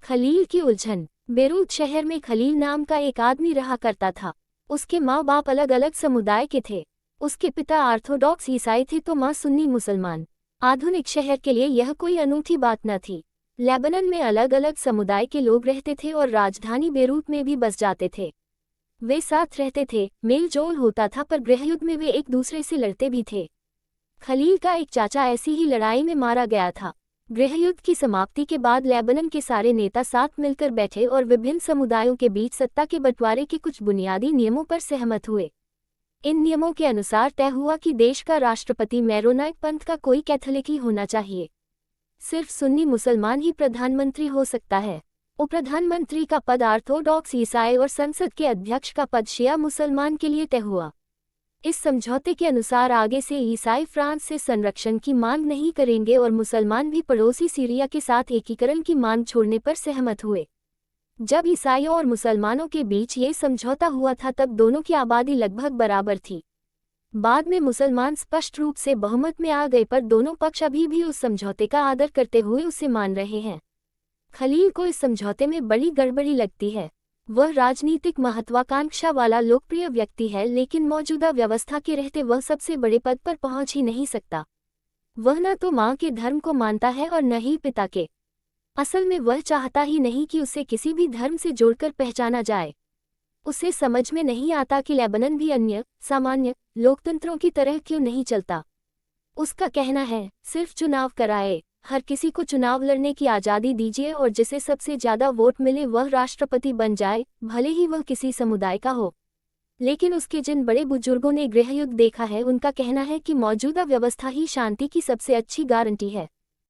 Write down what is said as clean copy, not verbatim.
खलील की उलझन। बेरूत शहर में खलील नाम का एक आदमी रहा करता था। उसके माँ बाप अलग अलग समुदाय के थे। उसके पिता ऑर्थोडॉक्स ईसाई थे तो माँ सुन्नी मुसलमान। आधुनिक शहर के लिए यह कोई अनूठी बात न थी। लेबनान में अलग अलग समुदाय के लोग रहते थे और राजधानी बेरूत में भी बस जाते थे। वे साथ रहते थे, मेल जोल होता था, पर गृहयुद्ध में वे एक दूसरे से लड़ते भी थे। खलील का एक चाचा ऐसी ही लड़ाई में मारा गया था। गृहयुद्ध की समाप्ति के बाद लेबनान के सारे नेता साथ मिलकर बैठे और विभिन्न समुदायों के बीच सत्ता के बंटवारे के कुछ बुनियादी नियमों पर सहमत हुए। इन नियमों के अनुसार तय हुआ कि देश का राष्ट्रपति मैरोनाइट पंथ का कोई कैथोलिक ही होना चाहिए। सिर्फ सुन्नी मुसलमान ही प्रधानमंत्री हो सकता है। उपप्रधानमंत्री का पद ऑर्थोडॉक्स ईसाई और संसद के अध्यक्ष का पद शिया मुसलमान के लिए तय हुआ। इस समझौते के अनुसार आगे से ईसाई फ्रांस से संरक्षण की मांग नहीं करेंगे और मुसलमान भी पड़ोसी सीरिया के साथ एकीकरण की मांग छोड़ने पर सहमत हुए। जब ईसाइयों और मुसलमानों के बीच ये समझौता हुआ था तब दोनों की आबादी लगभग बराबर थी। बाद में मुसलमान स्पष्ट रूप से बहुमत में आ गए, पर दोनों पक्ष अभी भी उस समझौते का आदर करते हुए उसे मान रहे हैं। खलील को इस समझौते में बड़ी गड़बड़ी लगती है। वह राजनीतिक महत्वाकांक्षा वाला लोकप्रिय व्यक्ति है, लेकिन मौजूदा व्यवस्था के रहते वह सबसे बड़े पद पर पहुंच ही नहीं सकता। वह न तो मां के धर्म को मानता है और न ही पिता के। असल में वह चाहता ही नहीं कि उसे किसी भी धर्म से जोड़कर पहचाना जाए। उसे समझ में नहीं आता कि लेबनान भी अन्य सामान्य लोकतंत्रों की तरह क्यों नहीं चलता। उसका कहना है, सिर्फ चुनाव कराए, हर किसी को चुनाव लड़ने की आज़ादी दीजिए और जिसे सबसे ज़्यादा वोट मिले वह राष्ट्रपति बन जाए, भले ही वह किसी समुदाय का हो। लेकिन उसके जिन बड़े बुजुर्गों ने गृहयुद्ध देखा है उनका कहना है कि मौजूदा व्यवस्था ही शांति की सबसे अच्छी गारंटी है।